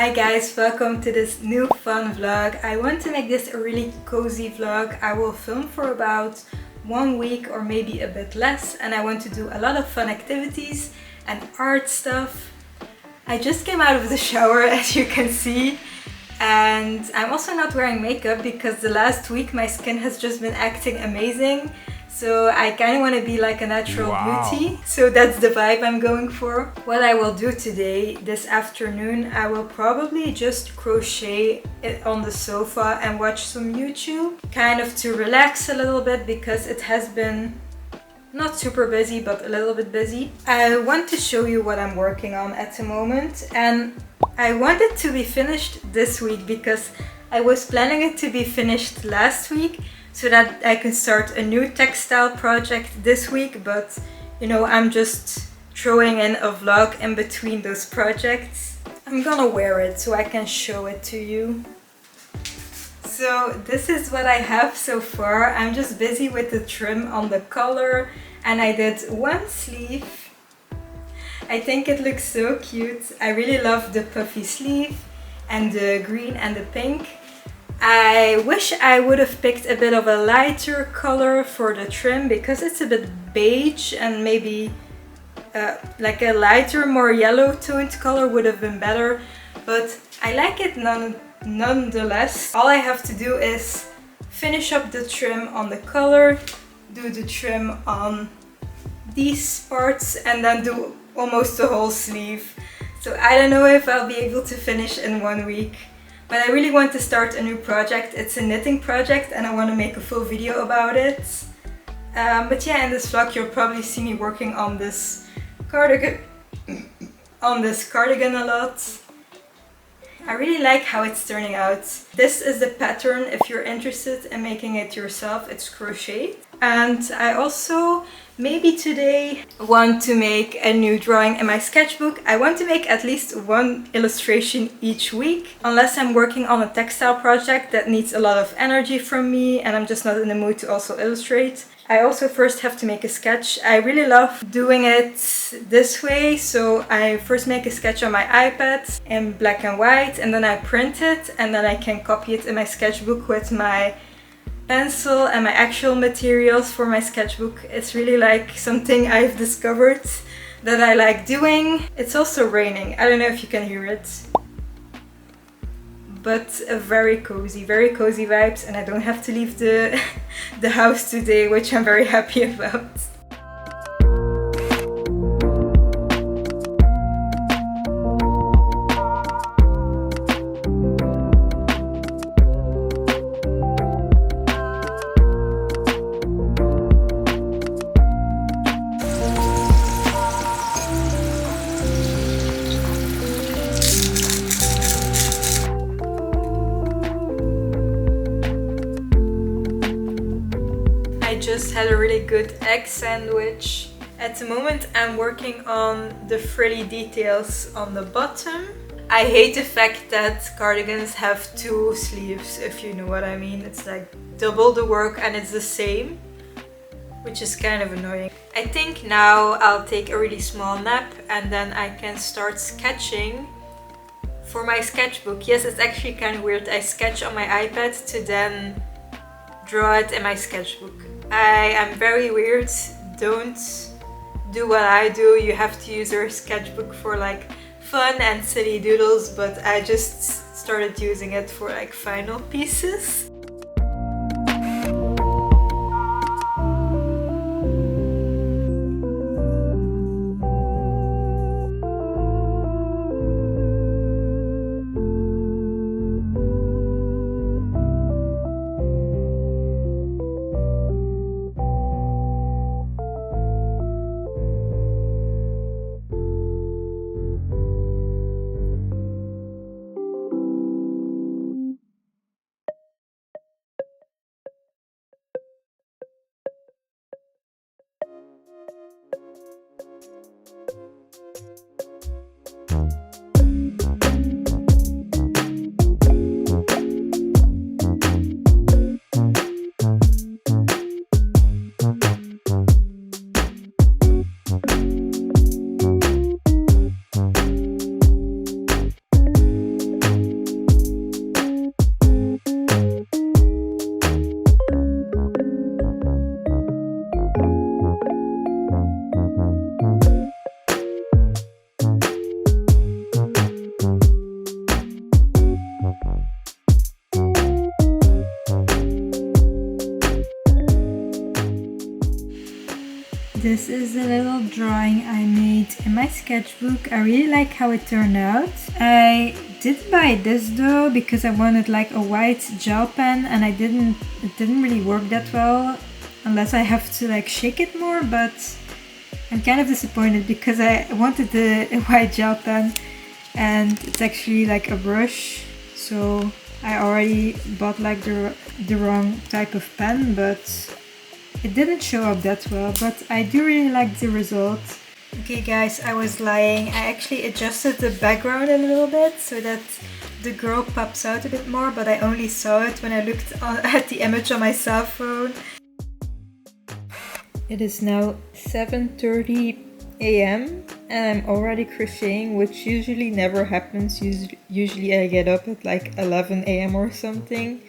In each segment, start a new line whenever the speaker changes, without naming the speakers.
Hi guys, welcome to this new fun vlog. I want to make this a really cozy vlog. I will film for about 1 week or maybe a bit less, and I want to do a lot of fun activities and art stuff. I just came out of the shower as you can see, and I'm also not wearing makeup because the last week my skin has just been acting amazing. So I kind of want to be like a natural beauty. So that's the vibe I'm going for. What I will do today, this afternoon, I will probably just crochet it on the sofa and watch some YouTube. Kind of to relax a little bit because it has been not super busy, but a little bit busy. I want to show you what I'm working on at the moment. And I want it to be finished this week because I was planning it to be finished last week, so that I can start a new textile project this week, but you know, I'm just throwing in a vlog in between those projects. I'm gonna wear it so I can show it to you. So this is what I have so far. I'm just busy with the trim on the collar, and I did one sleeve. I think it looks so cute. I really love the puffy sleeve and the green and the pink. I wish I would have picked a bit of a lighter color for the trim because it's a bit beige, and maybe like a lighter, more yellow toned color would have been better, but I like it nonetheless. All I have to do is finish up the trim on the collar, do the trim on these parts, and then do almost the whole sleeve. So I don't know if I'll be able to finish in 1 week. But I really want to start a new project. It's a knitting project and I want to make a full video about it. But yeah, in this vlog you'll probably see me working on this cardigan a lot. I really like how it's turning out. This is the pattern if you're interested in making it yourself. It's crochet. And I also maybe today want to make a new drawing in my sketchbook. I want to make at least one illustration each week, unless I'm working on a textile project that needs a lot of energy from me and I'm just not in the mood to also illustrate. I also first have to make a sketch. I really love doing it this way. So I first make a sketch on my iPad in black and white, and then I print it, and then I can copy it in my sketchbook with my pencil and my actual materials for my sketchbook. It's really like something I've discovered that I like doing. It's also raining. I don't know if you can hear it, but a very cozy vibes, and I don't have to leave the house today, which I'm very happy about. I just had a really good egg sandwich. At the moment I'm working on the frilly details on the bottom. I hate the fact that cardigans have 2 sleeves, if you know what I mean. It's like double the work and it's the same, which is kind of annoying. I think now I'll take a really small nap and then I can start sketching for my sketchbook. Yes, it's actually kind of weird. I sketch on my iPad to then draw it in my sketchbook. I am very weird. Don't do what I do. You have to use your sketchbook for like fun and silly doodles, but I just started using it for like final pieces. This is a little drawing I made in my sketchbook. I really like how it turned out. I did buy this though because I wanted like a white gel pen, and it didn't really work that well unless I have to like shake it more, but I'm kind of disappointed because I wanted a white gel pen and it's actually like a brush, so I already bought like the wrong type of pen, but it didn't show up that well, but I do really like the result. Okay guys, I was lying. I actually adjusted the background a little bit so that the girl pops out a bit more, but I only saw it when I looked at the image on my cell phone. It is now 7:30 a.m. and I'm already crocheting, which usually never happens. Usually I get up at like 11 a.m. or something,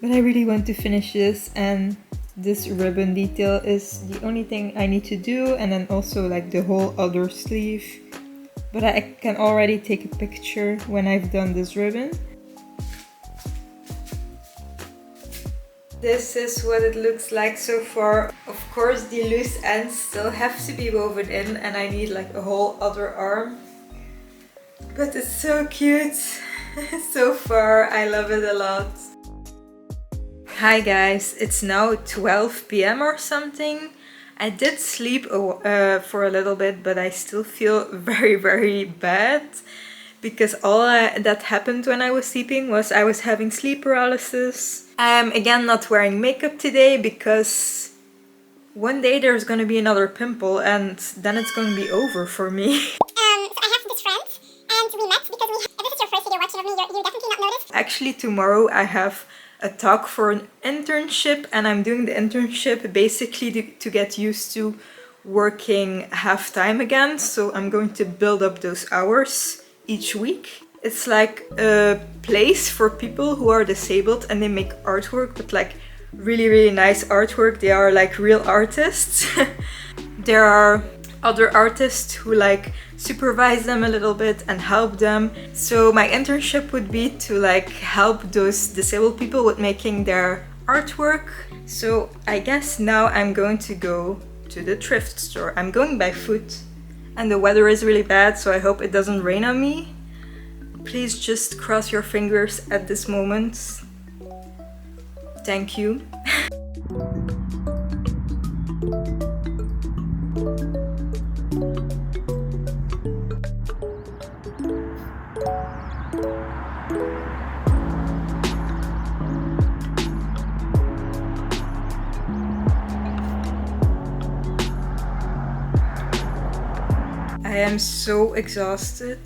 but I really want to finish this, and this ribbon detail is the only thing I need to do, and then also like the whole other sleeve. But I can already take a picture when I've done this ribbon. This is what it looks like so far. Of course the loose ends still have to be woven in, and I need like a whole other arm. But it's so cute. So far I love it a lot. Hi guys, it's now 12 p.m. or something. I did sleep for a little bit, but I still feel very bad because all that happened when I was sleeping was I was having sleep paralysis. I'm again not wearing makeup today because one day there's gonna be another pimple and then it's gonna be over for me.
So I have this friend and we met because if this is your first video watching of me, you definitely not noticed.
Actually tomorrow I have a talk for an internship, and I'm doing the internship basically to get used to working half-time again, so I'm going to build up those hours each week. It's like a place for people who are disabled and they make artwork, but like really nice artwork. They are like real artists. There are other artists who like supervise them a little bit and help them. So my internship would be to like help those disabled people with making their artwork. So I guess now I'm going to go to the thrift store. I'm going by foot and the weather is really bad, so I hope it doesn't rain on me. Please just cross your fingers at this moment. Thank you. I am so exhausted.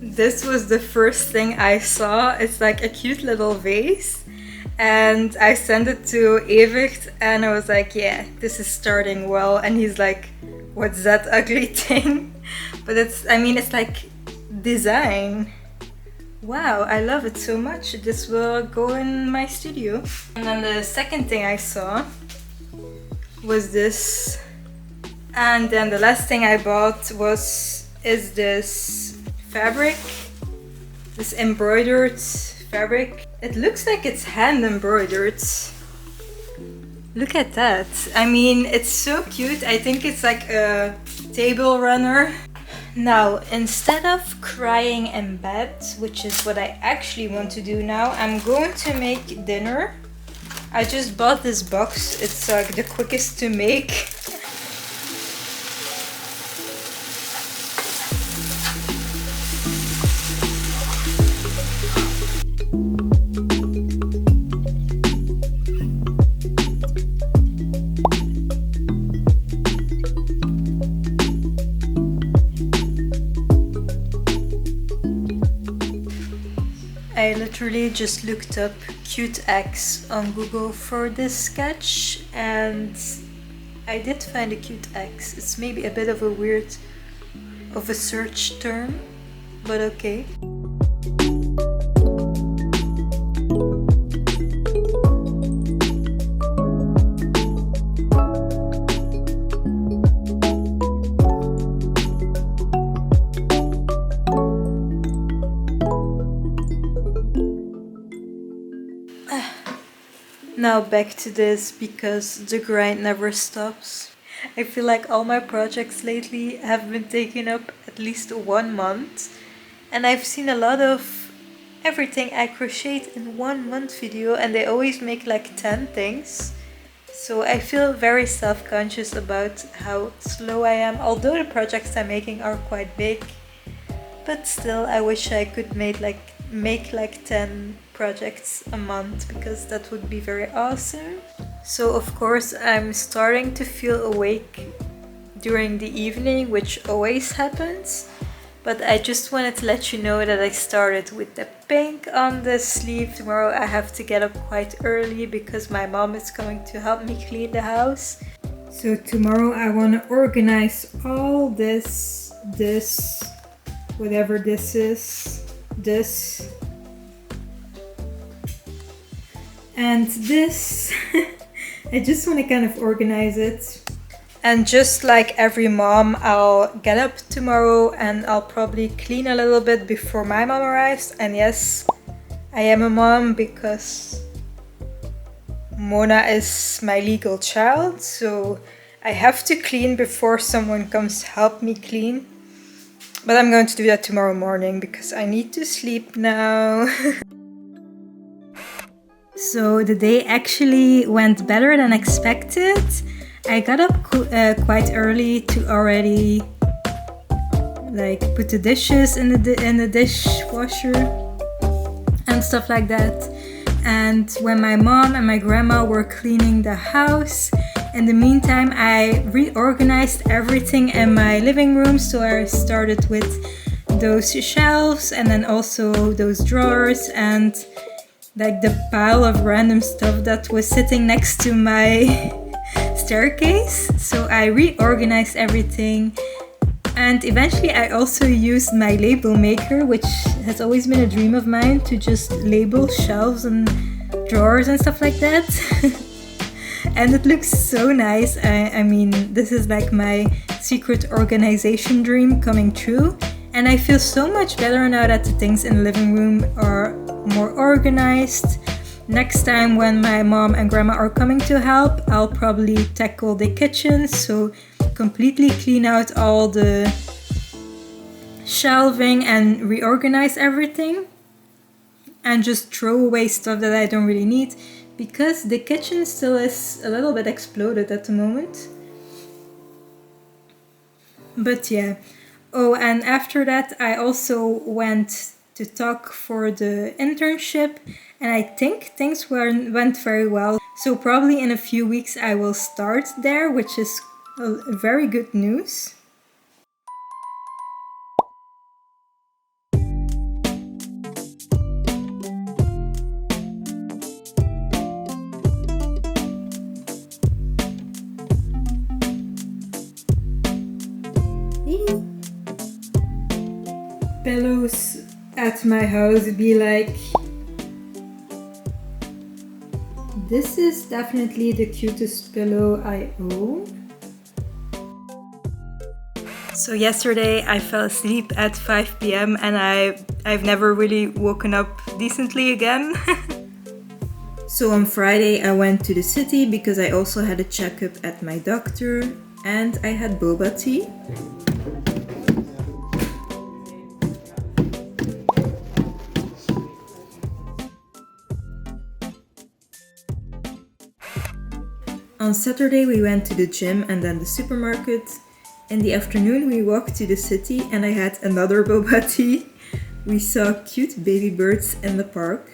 This was the first thing I saw. It's like a cute little vase and I sent it to Evert and I was like, yeah, this is starting well, and he's like, what's that ugly thing? But it's like design. Wow, I love it so much. This will go in my studio. And then the second thing I saw was this. And then the last thing I bought is this fabric, this embroidered fabric. It looks like it's hand embroidered. Look at that. I mean, it's so cute. I think it's like a table runner. Now, instead of crying in bed, which is what I actually want to do now, I'm going to make dinner. I just bought this box. It's like the quickest to make. I literally just looked up cute eggs on Google for this sketch and I did find a cute eggs. It's maybe a bit of a search term, but okay. Now back to this because the grind never stops. I feel like all my projects lately have been taking up at least 1 month, and I've seen a lot of everything I crochet in 1 month video, and they always make like 10 things. So I feel very self-conscious about how slow I am, although the projects I'm making are quite big. But still, I wish I could make like 10 projects a month, because that would be very awesome. So of course I'm starting to feel awake during the evening, which always happens. But I just wanted to let you know that I started with the pink on the sleeve. Tomorrow I have to get up quite early because my mom is coming to help me clean the house. So tomorrow I want to organize all this, whatever this is, this, and this. I just want to kind of organize it. And just like every mom, I'll get up tomorrow and I'll probably clean a little bit before my mom arrives. And yes, I am a mom because Mona is my legal child, so I have to clean before someone comes to help me clean. But I'm going to do that tomorrow morning because I need to sleep now. So the day actually went better than expected. I got up quite early to already like put the dishes in the dishwasher and stuff like that. And when my mom and my grandma were cleaning the house, in the meantime I reorganized everything in my living room. So I started with those shelves and then also those drawers and like the pile of random stuff that was sitting next to my staircase. So I reorganized everything, and eventually I also used my label maker, which has always been a dream of mine, to just label shelves and drawers and stuff like that. And it looks so nice. I mean, this is like my secret organization dream coming true, and I feel so much better now that the things in the living room are more organized. Next time when my mom and grandma are coming to help, I'll probably tackle the kitchen, so completely clean out all the shelving and reorganize everything, and just throw away stuff that I don't really need, because the kitchen still is a little bit exploded at the moment. But yeah. Oh, and after that I also went to talk for the internship, and I think things went very well. So probably in a few weeks I will start there, which is very good news. Pillows at my house be like, this is definitely the cutest pillow I own. So yesterday I fell asleep at 5 p.m. and I've never really woken up decently again. So on Friday I went to the city because I also had a checkup at my doctor, and I had boba tea. On Saturday we went to the gym and then the supermarket. In the afternoon we walked to the city and I had another boba tea. We saw cute baby birds in the park.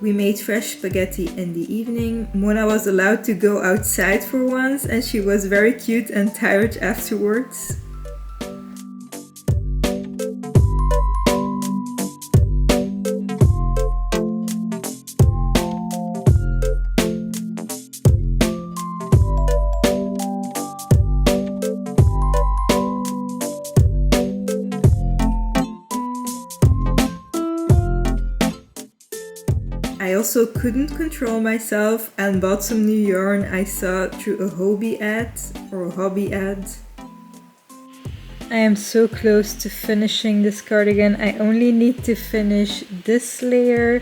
We made fresh spaghetti in the evening. Mona was allowed to go outside for once, and she was very cute and tired afterwards. also couldn't control myself and bought some new yarn I saw through a hobby ad. I am so close to finishing this cardigan. I only need to finish this layer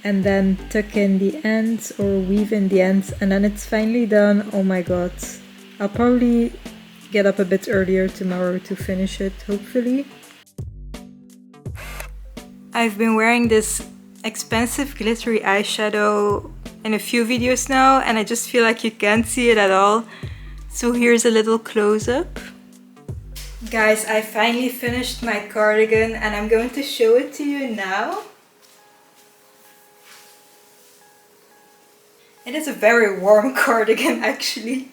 and then tuck in the ends or weave in the ends, and then it's finally done. Oh my god. I'll probably get up a bit earlier tomorrow to finish it, hopefully. I've been wearing this expensive glittery eyeshadow in a few videos now, and I just feel like you can't see it at all. So here's a little close-up. Guys, I finally finished my cardigan and I'm going to show it to you now. It is a very warm cardigan actually.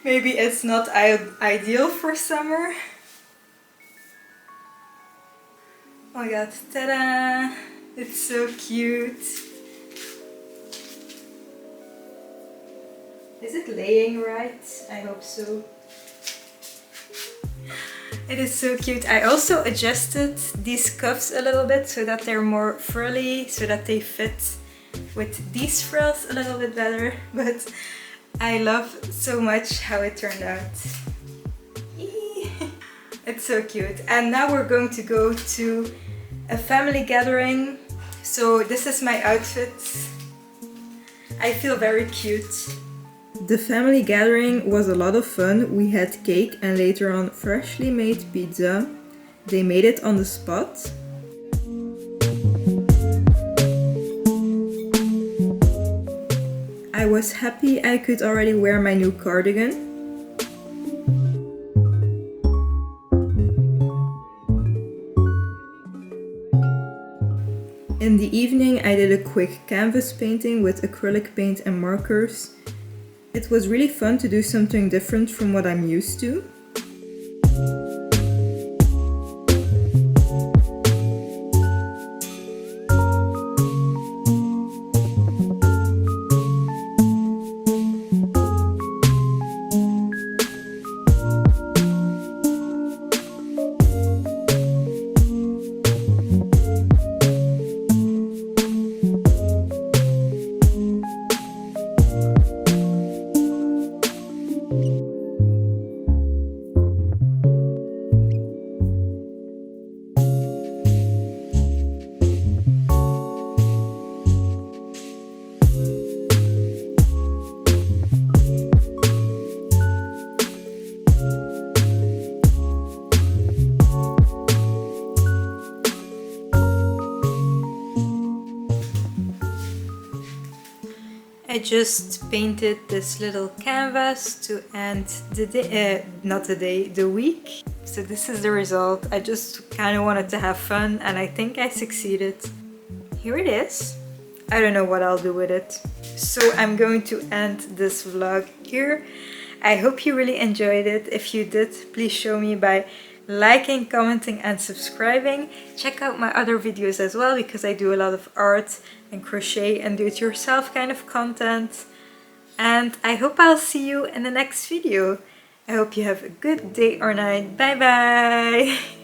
Maybe it's not ideal for summer. Oh my god, ta-da! It's so cute. Is it laying right? I hope so. It is so cute. I also adjusted these cuffs a little bit so that they're more frilly, so that they fit with these frills a little bit better. But I love so much how it turned out. It's so cute. And now we're going to go to a family gathering. So this is my outfit. I feel very cute. The family gathering was a lot of fun. We had cake and later on freshly made pizza. They made it on the spot. I was happy I could already wear my new cardigan. In the evening I did a quick canvas painting with acrylic paint and markers. It was really fun to do something different from what I'm used to. I just painted this little canvas to end the day, the week. So this is the result. I just kind of wanted to have fun and I think I succeeded. Here it is. I don't know what I'll do with it. So I'm going to end this vlog here. I hope you really enjoyed it. If you did, please show me by liking, commenting and subscribing. Check out my other videos as well because I do a lot of art and crochet and do-it-yourself kind of content. And I hope I'll see you in the next video. I hope you have a good day or night. Bye bye!